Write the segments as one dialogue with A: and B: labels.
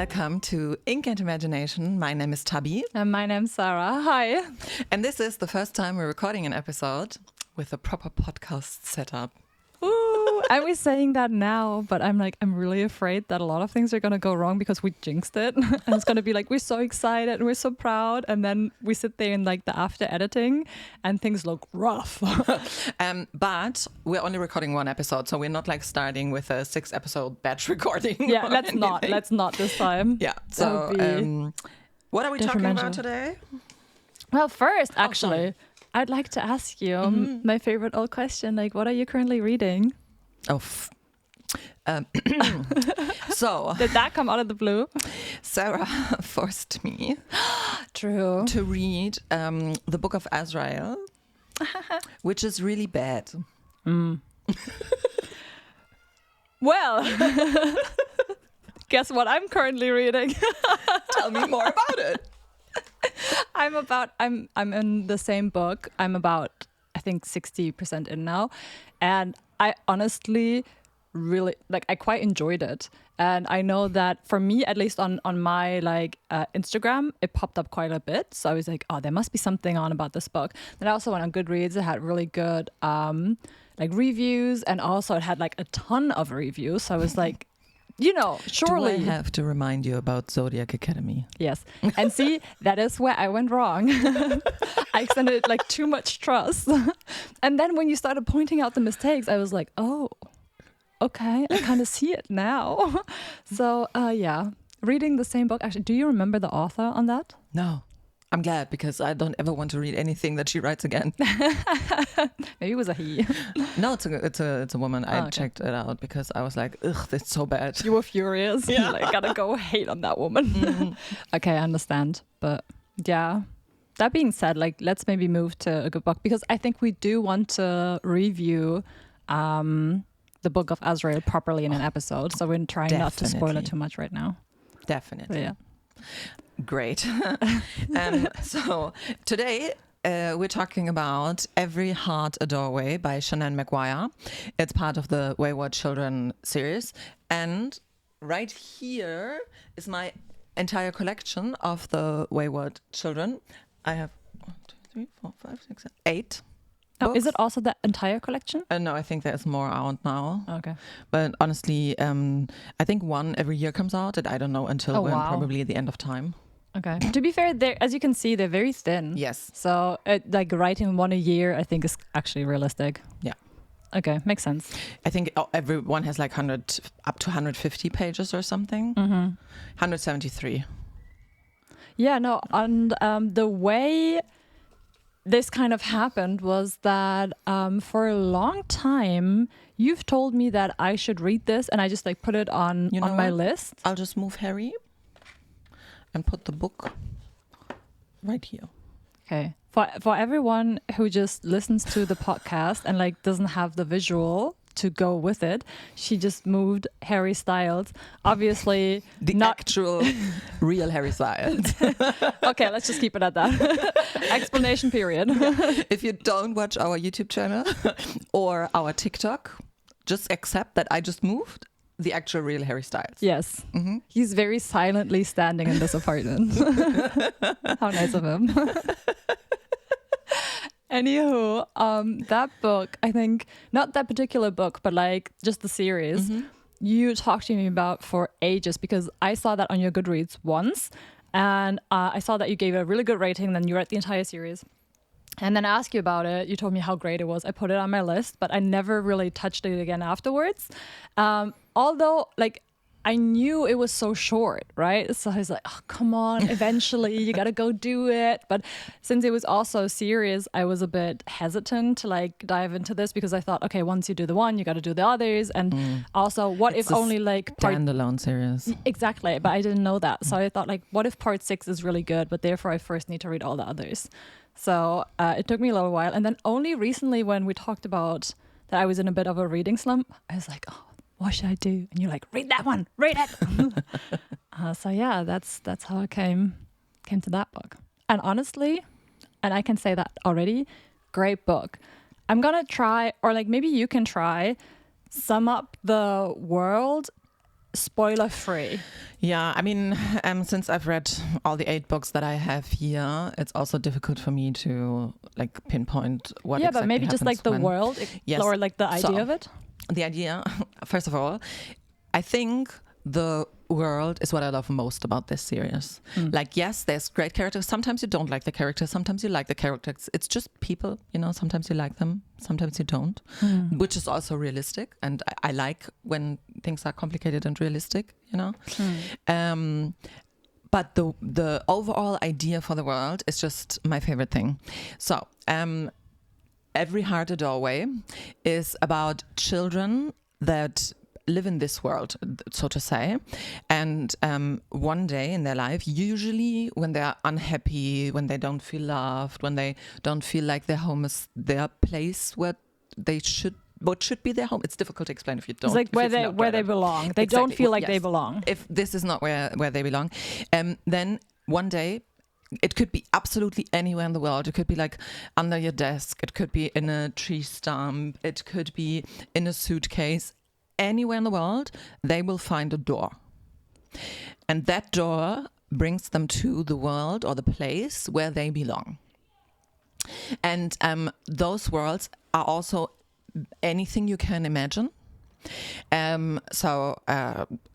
A: Welcome to Ink and Imagination. My name is Tabby.
B: And my name's Sarah. Hi.
A: And this is the first time we're recording an episode with a proper podcast setup.
B: Ooh, I was saying that now, but I'm really afraid that a lot of things are going to go wrong because we jinxed it. And it's going to be like, we're so excited and we're so proud. And then we sit there in like the after editing and things look rough.
A: But we're only recording one episode. So we're not like starting with a 6-episode batch recording.
B: Yeah, let's not this time.
A: Yeah. So what are we talking about today?
B: Well, first, actually, I'd like to ask you my favorite old question. Like, what are you currently reading?
A: So
B: did that come out of the blue?
A: Sarah forced me
B: to
A: read the Book of Azrael, which is really bad.
B: Well, guess what I'm currently reading?
A: Tell me more about it.
B: I'm in the same book. I'm about, I think, 60% in now. And I honestly really, I quite enjoyed it. And I know that for me, at least on my Instagram, it popped up quite a bit. So I was like, oh, there must be something on about this book. Then I also went on Goodreads. It had really good reviews. And also it had a ton of reviews. So I was like, surely.
A: Do I have to remind you about Zodiac Academy?
B: Yes. And see, that is where I went wrong. I extended too much trust. And then when you started pointing out the mistakes, I was like, oh, okay, I kind of see it now. So, reading the same book. Actually, do you remember the author on that?
A: No. I'm glad because I don't ever want to read anything that she writes again.
B: Maybe it was a he.
A: No, it's a woman. I checked it out because I was like, ugh, that's so bad.
B: You were furious. Yeah. Gotta go hate on that woman. Mm-hmm. Okay, I understand. But yeah, that being said, let's maybe move to a good book because I think we do want to review the Book of Azrael properly in an episode. So we're trying not to spoil it too much right now.
A: Definitely.
B: But yeah.
A: Great. So today we're talking about Every Heart a Doorway by Seanan McGuire. It's part of the Wayward Children series. And right here is my entire collection of the Wayward Children. I have 1, 2, 3, 4, 5, 6, 7, 8.
B: Oh, is it also the entire collection?
A: No, I think there's more out now.
B: Okay.
A: But honestly, I think one every year comes out, and I don't know until when, probably the end of time.
B: Okay. To be fair, as you can see, they're very thin.
A: Yes.
B: So writing one a year, I think is actually realistic.
A: Yeah.
B: Okay, makes sense.
A: I think everyone has 100 up to 150 pages or something. 173.
B: Yeah, no, and the way this kind of happened was that for a long time, you've told me that I should read this, and I just put it on my list.
A: I'll just move Harry and put the book right here.
B: Okay. For everyone who just listens to the podcast and doesn't have the visual to go with it, she just moved Harry Styles. Obviously, not
A: actual real Harry Styles.
B: Okay, let's just keep it at that. Explanation period.
A: If you don't watch our YouTube channel or our TikTok, just accept that I just moved the actual real Harry Styles.
B: Yes. Mm-hmm. He's very silently standing in this apartment. How nice of him. Anywho, that book, I think, not that particular book, but just the series, you talked to me about for ages because I saw that on your Goodreads once and I saw that you gave it a really good rating, then you read the entire series. And then I asked you about it. You told me how great it was. I put it on my list, but I never really touched it again afterwards. Although, I knew it was so short, right? So I was like, oh, come on, eventually you got to go do it. But since it was also serious, I was a bit hesitant to dive into this because I thought, okay, once you do the one, you got to do the others. And also, what
A: it's
B: if only
A: standalone series?
B: Exactly. But I didn't know that. So I thought what if part 6 is really good, but therefore I first need to read all the others. So it took me a little while. And then only recently when we talked about that I was in a bit of a reading slump, I was like, oh, what should I do? And you're like, read that one, read it. So yeah, that's how I came to that book. And honestly, and I can say that already, great book. I'm going to try, or maybe you can try, sum up the world spoiler free.
A: Yeah, I mean, since I've read all the 8 books that I have here, it's also difficult for me to like pinpoint what.
B: Yeah,
A: exactly
B: but maybe just like the
A: when.
B: world,
A: Yes.
B: or like the idea
A: So,
B: of it.
A: The idea, first of all, I think the world is what I love most about this series. Like, yes, there's great characters. Sometimes you don't like the characters. Sometimes you like the characters. It's just people, you know, sometimes you like them, sometimes you don't, which is also realistic. And I like when things are complicated and realistic, you know. But the overall idea for the world is just my favorite thing. So, Every Heart a Doorway is about children that live in this world, so to say, and one day in their life, usually when they're unhappy, when they don't feel loved, when they don't feel like their home is their place where they should, what should be their home. It's difficult to explain if you don't.
B: It's like where they belong. They don't feel like they belong.
A: If this is not where they belong, then one day, it could be absolutely anywhere in the world. It could be like under your desk. It could be in a tree stump. It could be in a suitcase. Anywhere in the world, they will find a door. And that door brings them to the world or the place where they belong. And those worlds are also anything you can imagine.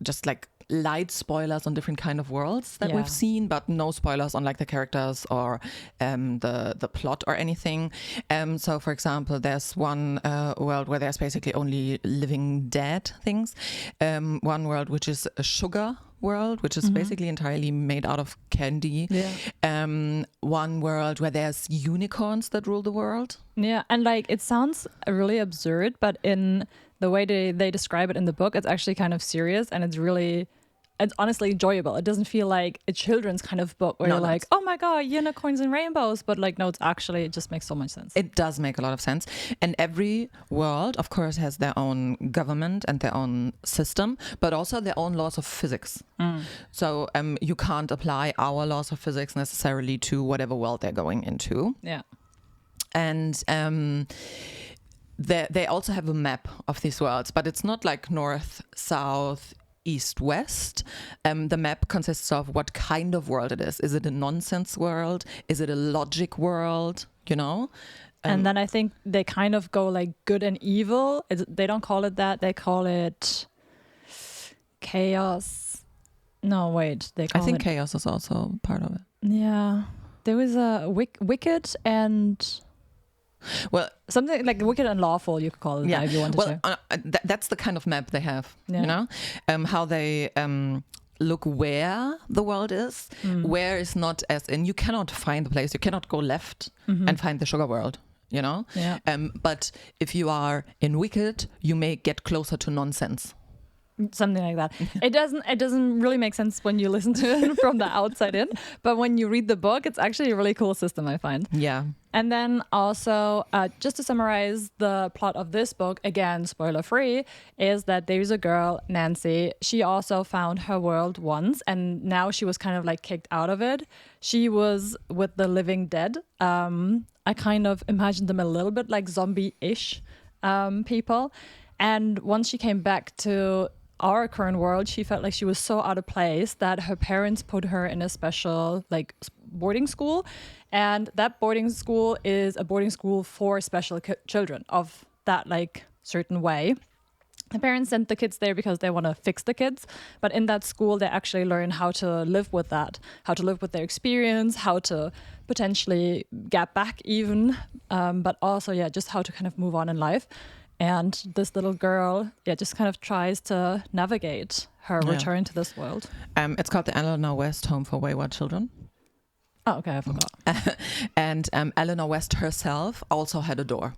A: Just like light spoilers on different kind of worlds that we've seen, but no spoilers on like the characters or the plot or anything. So for example, there's one world where there's basically only living dead things. One world which is a sugar world, which is basically entirely made out of candy. One world where there's unicorns that rule the world.
B: Yeah, and like it sounds really absurd, but in the way they describe it in the book, it's actually kind of serious, and it's honestly enjoyable. It doesn't feel like a children's kind of book where you're like, oh my God, unicorns and rainbows. But like, no, it just makes so much sense.
A: It does make a lot of sense. And every world, of course, has their own government and their own system, but also their own laws of physics. So you can't apply our laws of physics necessarily to whatever world they're going into.
B: Yeah.
A: And they also have a map of these worlds, but it's not like north, south, east, west. The map consists of what kind of world it is. Is it a nonsense world? Is it a logic world? You know?
B: And then I think they kind of go like good and evil. They don't call it that. They call it chaos. No, wait.
A: I think chaos is also part of it.
B: Yeah. There was a wicked and...
A: Well,
B: something like wicked and lawful, you could call it if you wanted to.
A: That's the kind of map they have, you know, how they look where the world is, where is not as in, you cannot find the place, you cannot go left and find the sugar world, you know. But if you are in Wicked, you may get closer to nonsense.
B: Something like that. It doesn't really make sense when you listen to it from the outside in, but when you read the book, it's actually a really cool system, I find.
A: Yeah.
B: And then also, just to summarize the plot of this book, again, spoiler free, is that there's a girl, Nancy. She also found her world once, and now she was kind of like kicked out of it. She was with the living dead. I kind of imagined them a little bit like zombie-ish people. And once she came back to our current world, she felt like she was so out of place that her parents put her in a special like boarding school, and that boarding school is a boarding school for special children of that like certain way. The parents sent the kids there because they want to fix the kids, but in that school they actually learn how to live with that, how to live with their experience, how to potentially get back even, but also just how to kind of move on in life. And this little girl, just kind of tries to navigate her return to this world.
A: It's called the Eleanor West Home for Wayward Children.
B: Oh, okay, I forgot.
A: And Eleanor West herself also had a door.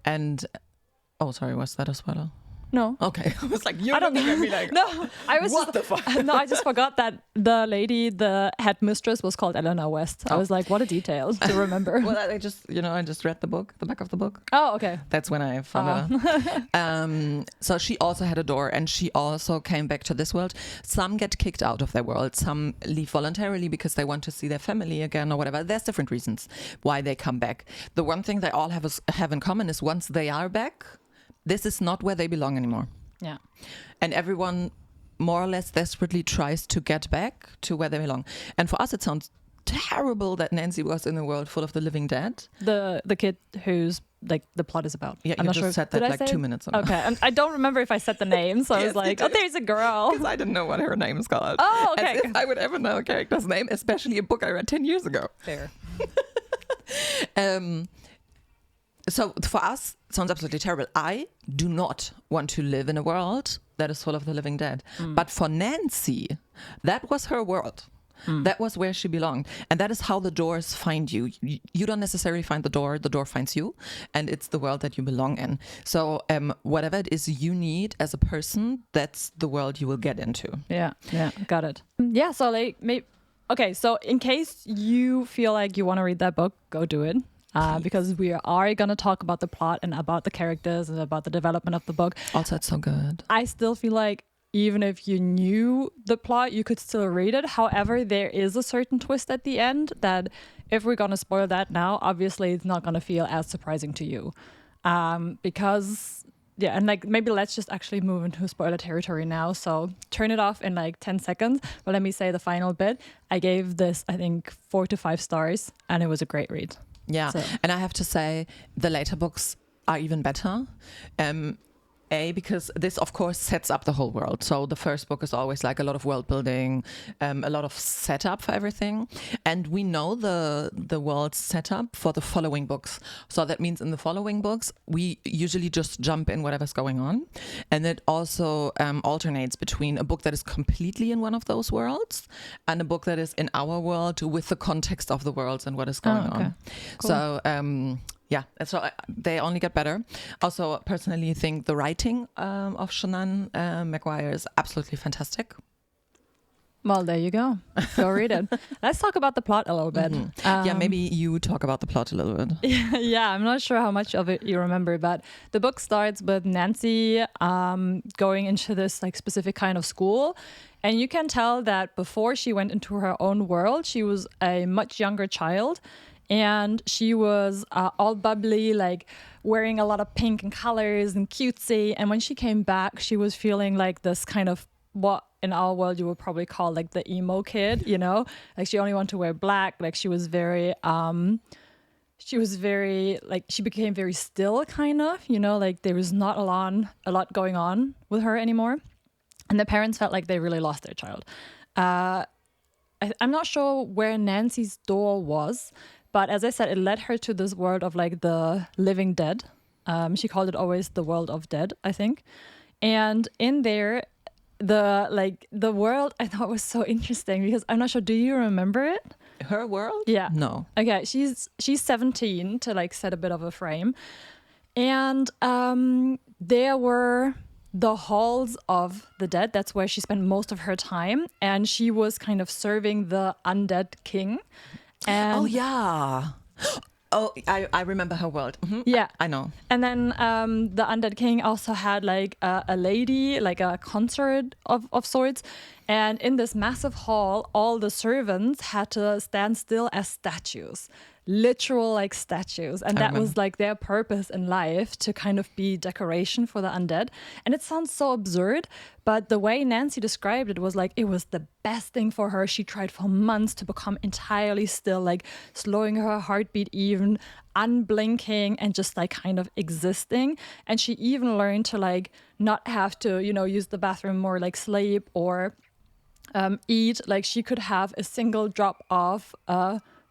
A: And, sorry, was that a spoiler?
B: No.
A: Okay. I was like, I don't think I'd be like,
B: no, I was
A: what the fuck?
B: No, I just forgot that the lady, the headmistress was called Eleanor West. I was like, what a detail to remember.
A: Well, I just read the book, the back of the book.
B: Oh, okay.
A: That's when I found out. So she also had a door, and she also came back to this world. Some get kicked out of their world. Some leave voluntarily because they want to see their family again or whatever. There's different reasons why they come back. The one thing they all have in common is once they are back, this is not where they belong anymore.
B: Yeah.
A: And everyone more or less desperately tries to get back to where they belong. And for us, it sounds terrible that Nancy was in a world full of the living dead.
B: The kid who's like the plot is about.
A: Yeah,
B: I'm
A: you
B: not
A: just
B: sure.
A: said that
B: Did I
A: like
B: say
A: 2
B: it?
A: minutes ago.
B: Okay, and I don't remember if I said the name, so I
A: Yes,
B: was like,
A: you
B: oh,
A: did.
B: there's a girl.
A: Because I didn't know what her name is called.
B: Oh, okay.
A: As if I would ever know a character's name, especially a book I read 10 years ago.
B: Fair.
A: So for us, it sounds absolutely terrible. I do not want to live in a world that is full of the living dead. But for Nancy, that was her world. That was where she belonged. And that is how the doors find you. You don't necessarily find the door finds you. And it's the world that you belong in. So whatever it is you need as a person, that's the world you will get into.
B: Yeah, got it. Yeah, so like, okay, so in case you feel like you want to read that book, go do it. Because we are going to talk about the plot and about the characters and about the development of the book.
A: Also, it's so good.
B: I still feel like even if you knew the plot, you could still read it. However, there is a certain twist at the end that if we're going to spoil that now, obviously it's not going to feel as surprising to you. Because, yeah, and like maybe let's just actually move into spoiler territory now. So turn it off in like 10 seconds. But let me say the final bit. I gave this, I think, 4 to 5 stars, and it was a great read.
A: Yeah,
B: So.
A: and I have to say the later books are even better. Because this, of course, sets up the whole world. So the first book is always like a lot of world building, a lot of setup for everything. And we know the world setup for the following books. So that means in the following books, we usually just jump in whatever's going on. And it also alternates between a book that is completely in one of those worlds and a book that is in our world with the context of the worlds and what is going on.
B: Cool.
A: So, yeah, so they only get better. Also, personally, think the writing of Seanan McGuire is absolutely fantastic.
B: Well, there you go. Go read it. Let's talk about the plot a little bit.
A: Yeah, maybe you talk about the plot a little bit.
B: Yeah, I'm not sure how much of it you remember, but the book starts with Nancy going into this like specific kind of school. And you can tell that before she went into her own world, she was a much younger child. And she was all bubbly, like wearing a lot of pink and colors and cutesy. And when she came back, she was feeling like this kind of what in our world you would probably call like the emo kid, you know, like she only wanted to wear black. Like she was very like she became very still kind of, you know, like there was not a lot going on with her anymore. And the parents felt like they really lost their child. I'm not sure where Nancy's door was. But as I said, it led her to this world of like the living dead. She called it always the world of dead, I think. And in there, the world I thought was so interesting because I'm not sure. Do you remember it?
A: Her world?
B: Yeah.
A: No.
B: Okay. She's 17 to like set a bit of a frame. And there were the halls of the dead. That's where she spent most of her time. And she was kind of serving the undead king. And
A: oh, yeah. Oh, I remember her world. Mm-hmm.
B: Yeah.
A: I know.
B: And then the undead king also had like a lady, like a consort of sorts. And in this massive hall, all the servants had to stand still as statues. Literal like statues. And that was like their purpose in life, to kind of be decoration for the undead. And it sounds so absurd, but the way Nancy described it was like it was the best thing for her. She tried for months to become entirely still, like slowing her heartbeat even, unblinking, and just like kind of existing. And she even learned to like not have to, you know, use the bathroom or like sleep or eat. Like she could have a single drop of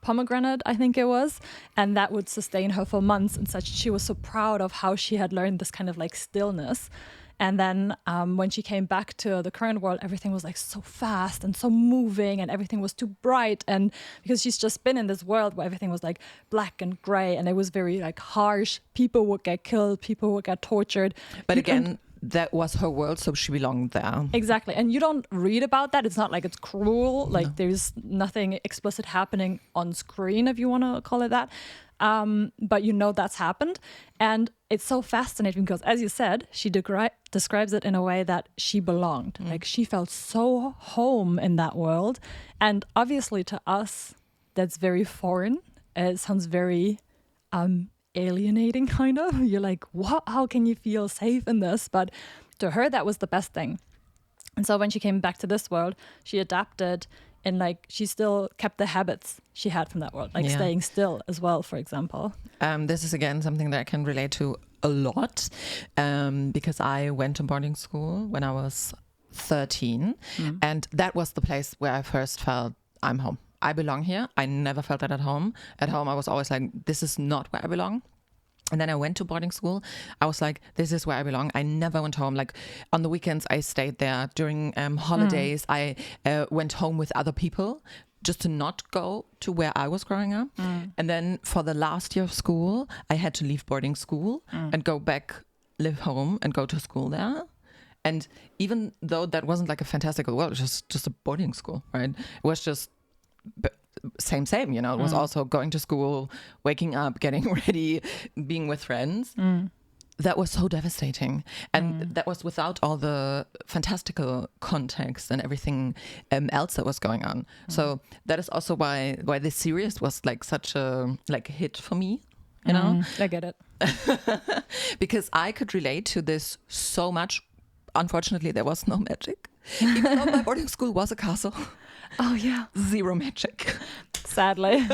B: pomegranate, I think it was, and that would sustain her for months and such. She was so proud of how she had learned this kind of like stillness. And then when she came back to the current world, everything was like so fast and so moving and everything was too bright. And because she's just been in this world where everything was like black and gray and it was very like harsh. People would get killed, people would get tortured.
A: But again, that was her world, so she belonged there.
B: Exactly. And you don't read about that. It's not like it's cruel. Like there's nothing explicit happening on screen, if you want to call it that. But you know that's happened. And it's so fascinating because, as you said, she describes it in a way that she belonged. Like she felt so home in that world. And obviously to us, that's very foreign. It sounds very alienating, kind of. You're like, what? How can you feel safe in this? But to her, that was the best thing. And so when she came back to this world, she adapted and like she still kept the habits she had from that world, like staying still as well, for example.
A: This is again something that I can relate to a lot because I went to boarding school when I was 13 and that was the place where I first felt I'm home. I belong here. I never felt that at home. At home, I was always like, this is not where I belong. And then I went to boarding school. I was like, this is where I belong. I never went home. Like on the weekends, I stayed there. During holidays, I went home with other people just to not go to where I was growing up. And then for the last year of school, I had to leave boarding school and go back, live home and go to school there. And even though that wasn't like a fantastical world, it was just a boarding school, right? It was just same, you know. It was also going to school, waking up, getting ready, being with friends. That was so devastating. And that was without all the fantastical context and everything else that was going on. So that is also why this series was like such a hit for me, you know?
B: I get it.
A: Because I could relate to this so much. Unfortunately, there was no magic. Even though my boarding school was a castle.
B: Oh, yeah.
A: Zero magic.
B: Sadly.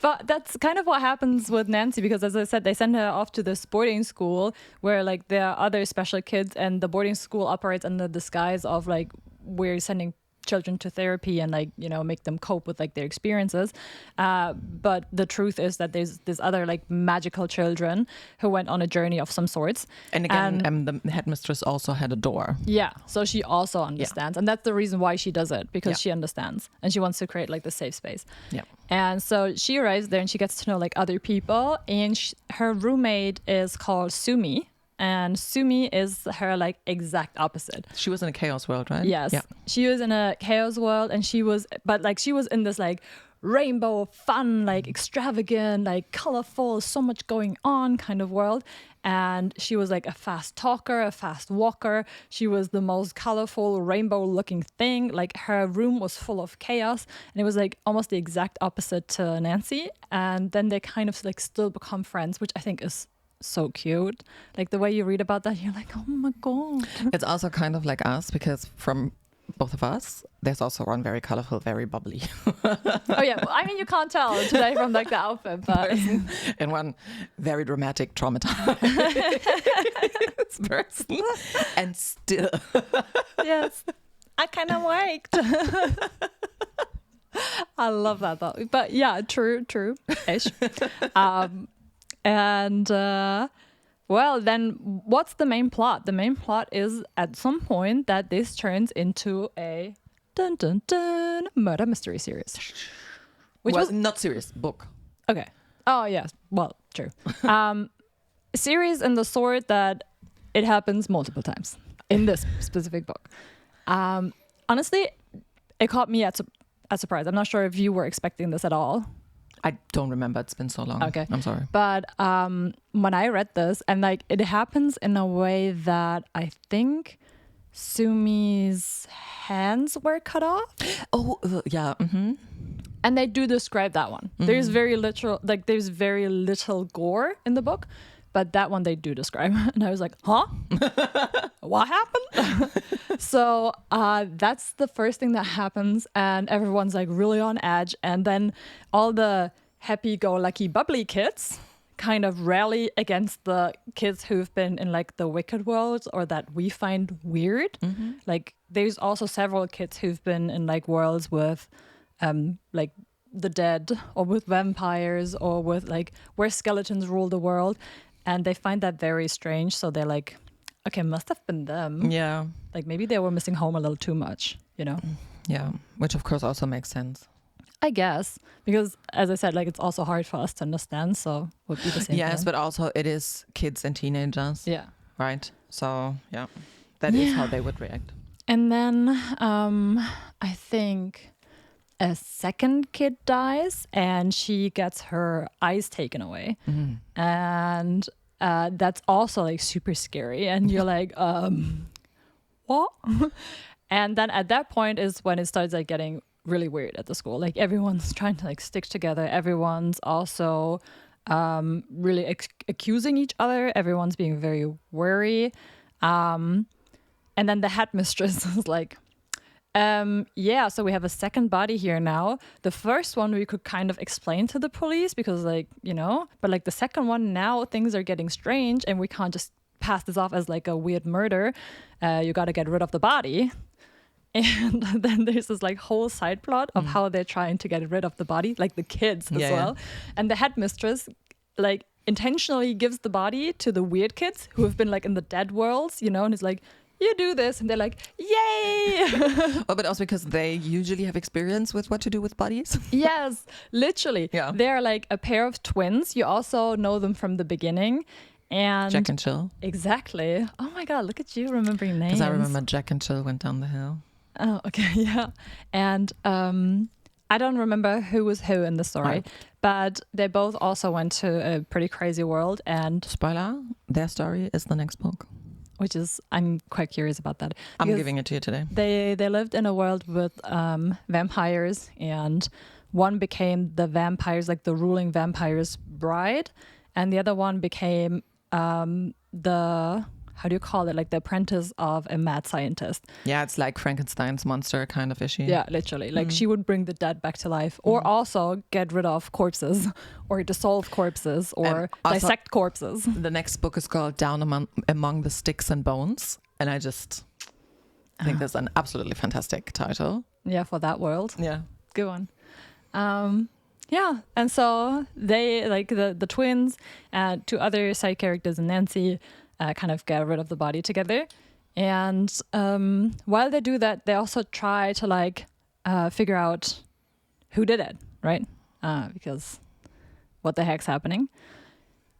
B: But that's kind of what happens with Nancy, because as I said, they send her off to this boarding school where like there are other special kids, and the boarding school operates under the disguise of like we're sending children to therapy and like, you know, make them cope with like their experiences. But the truth is that there's other like magical children who went on a journey of some sorts.
A: And again, the headmistress also had a door.
B: Yeah. So she also understands. And that's the reason why she does it, because she understands and she wants to create like the safe space.
A: Yeah.
B: And so she arrives there and she gets to know like other people, and her roommate is called Sumi. And Sumi is her like exact opposite.
A: She was in a chaos world, right?
B: Yes.
A: Yeah.
B: She was in a chaos world, and she was in this like rainbow, fun, like extravagant, like colorful, so much going on kind of world. And she was like a fast talker, a fast walker. She was the most colorful, rainbow looking thing. Like her room was full of chaos, and it was like almost the exact opposite to Nancy. And then they kind of like still become friends, which I think is so cute. Like the way you read about that, you're like, oh my god.
A: It's also kind of like us, because from both of us, there's also one very colorful, very bubbly.
B: Oh yeah, well, I mean, you can't tell today from like the outfit, but
A: and one very dramatic, traumatized person. And still,
B: yes, I kind of worked. I love that though. But yeah, true-ish. And well, then what's the main plot? The main plot is at some point that this turns into a murder mystery series. Which was
A: not serious book.
B: Okay. Oh, yes. Well, true. Series in the sort that it happens multiple times in this specific book. Honestly, it caught me at surprise. I'm not sure if you were expecting this at all.
A: I don't remember. It's been so long.
B: Okay.
A: I'm sorry.
B: But when I read this, and like it happens in a way that I think Sumi's hands were cut off.
A: Oh, yeah. Mm-hmm.
B: And they do describe that one. Mm-hmm. There's very little gore in the book, but that one they do describe. And I was like, huh? What happened? So that's the first thing that happens, and everyone's like really on edge. And then all the happy-go-lucky bubbly kids kind of rally against the kids who've been in like the wicked worlds, or that we find weird. Mm-hmm. Like there's also several kids who've been in like worlds with like the dead, or with vampires, or with like where skeletons rule the world. And they find that very strange. So they're like, okay, must have been them.
A: Yeah.
B: Like maybe they were missing home a little too much, you know?
A: Yeah. Which of course also makes sense.
B: I guess. Because as I said, like it's also hard for us to understand. So would be the same.
A: Yes,
B: thing.
A: but also it is kids and teenagers.
B: Yeah.
A: Right. So yeah, that is how they would react.
B: And then I think a second kid dies, and she gets her eyes taken away. Mm-hmm. And that's also like super scary. And you're like, what? And then at that point is when it starts like getting really weird at the school. Like everyone's trying to like stick together. Everyone's also really accusing each other. Everyone's being very wary. And then the headmistress was like, yeah, so we have a second body here now. The first one we could kind of explain to the police because, like, you know, but like the second one, now things are getting strange and we can't just pass this off as like a weird murder. You got to get rid of the body. And then there's this like whole side plot of how they're trying to get rid of the body, like the kids as well. And the headmistress like intentionally gives the body to the weird kids who have been like in the dead worlds, you know, and it's like, you do this, and they're like, yay.
A: But also because they usually have experience with what to do with bodies.
B: Yes, literally.
A: Yeah.
B: They're like a pair of twins. You also know them from the beginning. And
A: Jack and Jill.
B: Exactly. Oh my God, look at you remembering names.
A: Because I remember Jack and Jill went down the hill.
B: Oh, okay, yeah. And I don't remember who was who in the story, but they both also went to a pretty crazy world. And
A: spoiler, their story is the next book.
B: Which is, I'm quite curious about that.
A: I'm giving it to you today.
B: They lived in a world with vampires, and one became the vampires, like the ruling vampire's bride, and the other one became the, how do you call it, like the apprentice of a mad scientist.
A: Yeah, it's like Frankenstein's monster kind of issue.
B: Yeah, literally. Like she would bring the dead back to life, or also get rid of corpses, or dissolve corpses, or dissect corpses.
A: The next book is called Down Among the Sticks and Bones, and I just think that's an absolutely fantastic title.
B: Yeah, for that world.
A: Yeah.
B: Good one. Yeah, and so they, like the twins and two other side characters and Nancy, kind of get rid of the body together. And while they do that, they also try to like figure out who did it, right? Because what the heck's happening?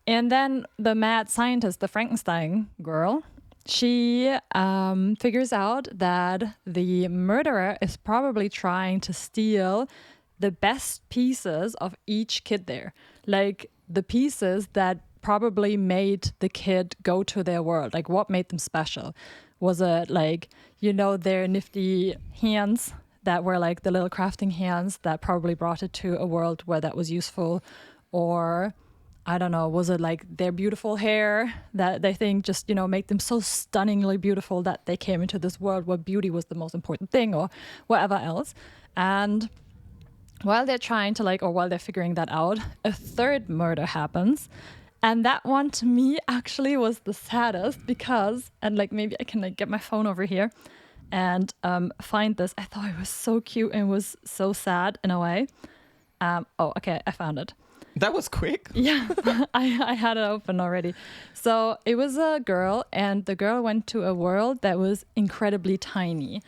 B: And then the mad scientist, the Frankenstein girl, she figures out that the murderer is probably trying to steal the best pieces of each kid there. Like the pieces that probably made the kid go to their world. Like what made them special? Was it like, you know, their nifty hands that were like the little crafting hands that probably brought it to a world where that was useful? Or I don't know, was it like their beautiful hair that they think just, you know, make them so stunningly beautiful that they came into this world where beauty was the most important thing, or whatever else? And while they're trying to like, or while they're figuring that out, a third murder happens. And that one to me actually was the saddest because, and like maybe I can like get my phone over here and find this. I thought it was so cute and was so sad in a way. Oh, okay, I found it.
A: That was quick.
B: Yeah, I had it open already. So it was a girl, and the girl went to a world that was incredibly tiny.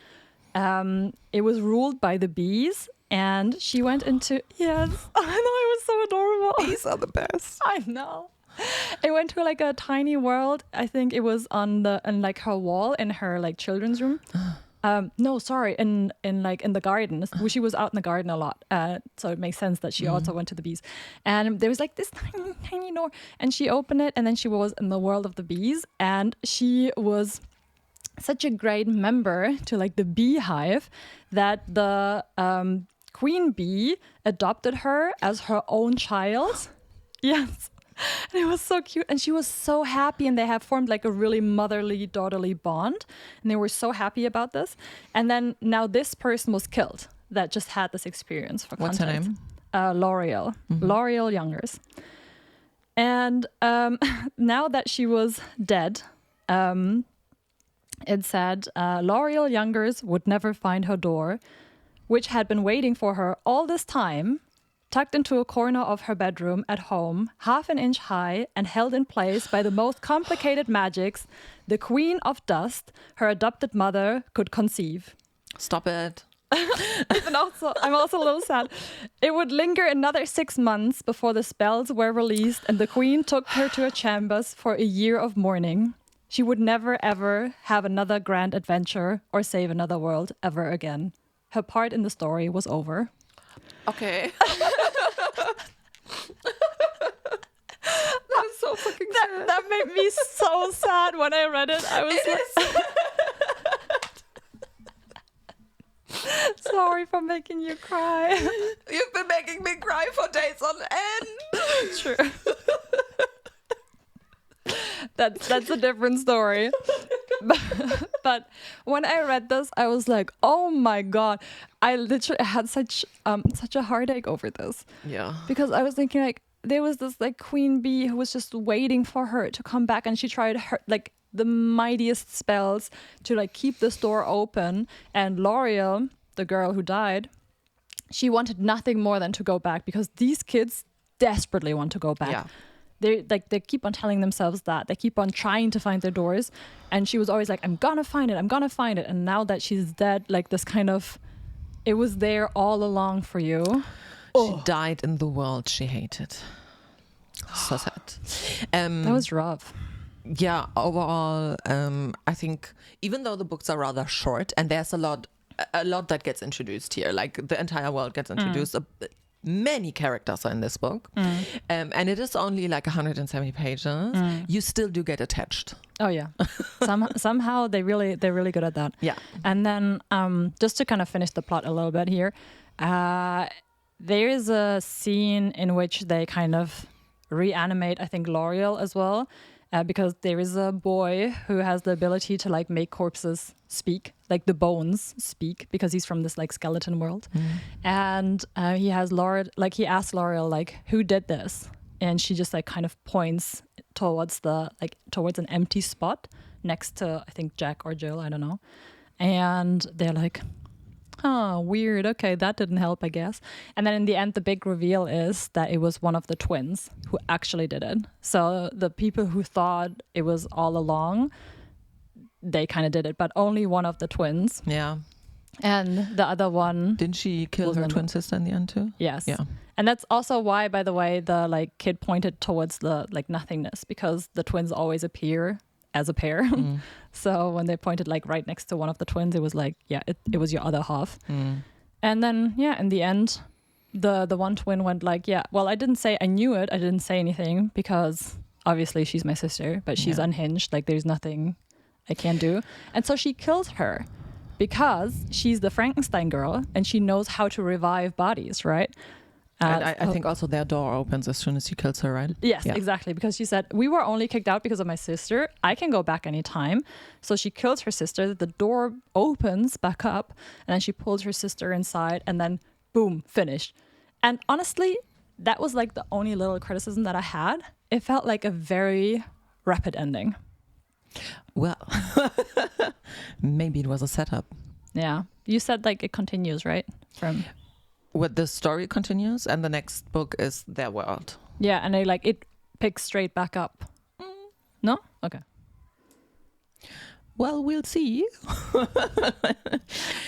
B: It was ruled by the bees. And she went into, yes, I know, it was so adorable.
A: Bees are the best.
B: I know. It went to like a tiny world. I think it was on like her wall in her like children's room. No, sorry, in the garden. She was out in the garden a lot. So it makes sense that she also went to the bees. And there was like this tiny door, and she opened it, and then she was in the world of the bees, and she was such a great member to like the beehive that the queen bee adopted her as her own child. Yes. And it was so cute. And she was so happy. And they have formed like a really motherly, daughterly bond. And they were so happy about this. And then now this person was killed that just had this experience for context.
A: What's her name?
B: L'Oreal. L'Oreal Youngers. And now that she was dead, it said L'Oreal Youngers would never find her door, which had been waiting for her all this time, tucked into a corner of her bedroom at home, half an inch high and held in place by the most complicated magics the Queen of Dust, her adopted mother, could conceive.
A: Stop it.
B: I'm also a little sad. It would linger another 6 months before the spells were released and the Queen took her to her chambers for a year of mourning. She would never, ever have another grand adventure or save another world ever again. Her part in the story was over.
A: Okay. That is so fucking sad.
B: That made me so sad when I read it. I was like... Sorry for making you cry.
A: You've been making me cry for days on end.
B: True. That's a different story. But when I read this, I was like, oh my God, I literally had such a heartache over this.
A: Yeah.
B: Because I was thinking like, there was this like queen bee who was just waiting for her to come back, and she tried her like the mightiest spells to like keep this door open. And L'Oreal, the girl who died, she wanted nothing more than to go back, because these kids desperately want to go back.
A: Yeah.
B: They keep on telling themselves that. They keep on trying to find their doors. And she was always like, I'm gonna find it. And now that she's dead, like this kind of, it was there all along for you.
A: She died in the world she hated. So sad.
B: That was rough.
A: Yeah, overall, I think even though the books are rather short, and there's a lot that gets introduced here, like the entire world gets introduced. Many characters are in this book, and it is only like 170 pages. You still do get attached.
B: Oh yeah, somehow they're really good at that.
A: Yeah,
B: and then just to kind of finish the plot a little bit here, there is a scene in which they kind of reanimate, I think, L'Oreal as well, because there is a boy who has the ability to like make corpses speak, like the bones speak, because he's from this like skeleton world. And he has he asks L'Oreal like, who did this? And she just like kind of points towards an empty spot next to, I think, Jack or Jill, I don't know. And they're like, oh, weird. Okay, that didn't help, I guess. And then in the end, the big reveal is that it was one of the twins who actually did it. So the people who thought it was all along, they kind of did it, but only one of the twins.
A: Yeah.
B: And the other one...
A: Didn't she kill her twin sister in the end too?
B: Yes.
A: Yeah.
B: And that's also why, by the way, the like kid pointed towards the like nothingness, because the twins always appear as a pair. So when they pointed like right next to one of the twins, it was like, yeah, it was your other half. And then, yeah, in the end, the one twin went like, yeah, well, I didn't say I knew it. I didn't say anything because obviously she's my sister, but she's unhinged. Like there's nothing I can do. And so she kills her because she's the Frankenstein girl and she knows how to revive bodies, right?
A: And I think also their door opens as soon as he kills her, right?
B: Yes, exactly. Because she said, we were only kicked out because of my sister. I can go back anytime. So she kills her sister. The door opens back up and then she pulls her sister inside and then boom, finished. And honestly, that was like the only little criticism that I had. It felt like a very rapid ending.
A: Well, maybe it was a setup.
B: Yeah. You said like it continues, right?
A: What the story continues, and the next book is their world.
B: Yeah, and it picks straight back up. No? Okay.
A: Well, we'll see.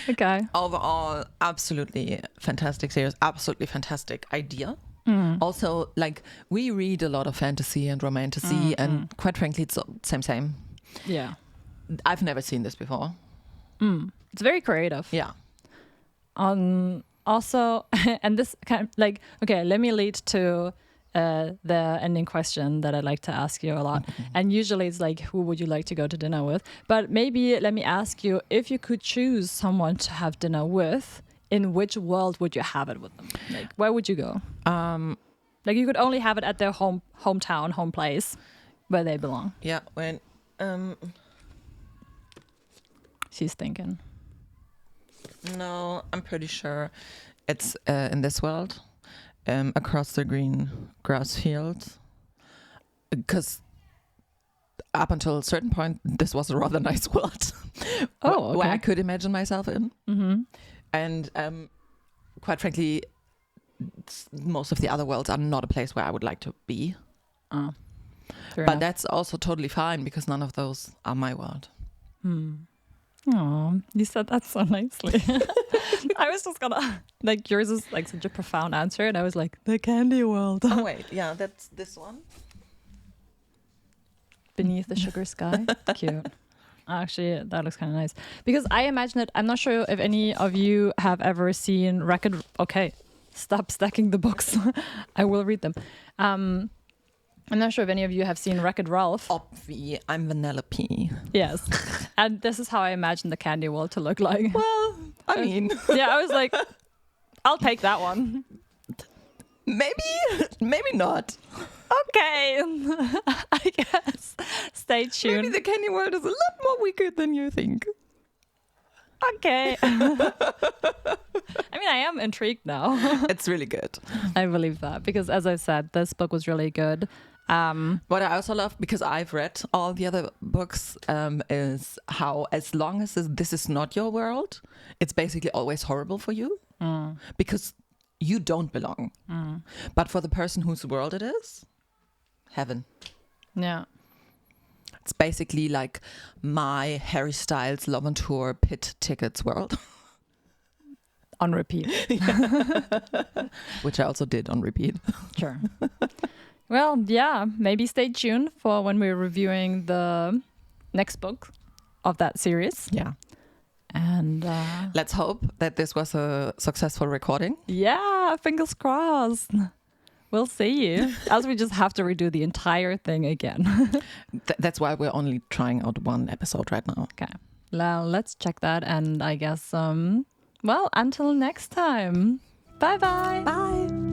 B: Okay.
A: Overall, absolutely fantastic series, absolutely fantastic idea. Also, like, we read a lot of fantasy and romantasy, and quite frankly, it's same.
B: Yeah.
A: I've never seen this before.
B: It's very creative.
A: Yeah.
B: Also, and this kind of like, okay, let me lead to the ending question that I like to ask you a lot. And usually it's like, who would you like to go to dinner with? But maybe let me ask you, if you could choose someone to have dinner with, in which world would you have it with them? Like, where would you go? Like you could only have it at their hometown, home place, where they belong.
A: Yeah, when
B: she's thinking.
A: No, I'm pretty sure it's in this world, across the green grass field. Because up until a certain point, this was a rather nice world.
B: Okay.
A: Where I could imagine myself in. And quite frankly, most of the other worlds are not a place where I would like to be. But that's also totally fine because none of those are my world.
B: Oh, you said that so nicely. I was just gonna, like, yours is like such a profound answer, and I was like, the candy world.
A: Oh wait, yeah, that's this one.
B: Beneath the sugar sky. Cute. Actually, that looks kind of nice. Because I imagine it, I'm not sure if any of you have ever seen Okay, stop stacking the books. I will read them. I'm not sure if any of you have seen Wreck-It Ralph.
A: Obvi, I'm Vanellope.
B: Yes. And this is how I imagine the candy world to look like.
A: Well, I mean...
B: Yeah, I was like, I'll take that one.
A: Maybe not.
B: Okay. I guess. Stay tuned.
A: Maybe the candy world is a lot more wicked than you think.
B: Okay. I mean, I am intrigued now.
A: It's really good.
B: I believe that because, as I said, this book was really good.
A: What I also love, because I've read all the other books, is how as long as this is not your world, it's basically always horrible for you because you don't belong. But for the person whose world it is, heaven.
B: Yeah.
A: It's basically like my Harry Styles Love on Tour pit tickets world.
B: On repeat.
A: Which I also did on repeat.
B: Sure. Well, yeah, maybe stay tuned for when we're reviewing the next book of that series.
A: Yeah.
B: And
A: let's hope that this was a successful recording.
B: Yeah, fingers crossed. We'll see. Else we just have to redo the entire thing again.
A: That's why we're only trying out one episode right now.
B: Okay. Well, let's check that. And I guess, well, until next time. Bye-bye.
A: Bye.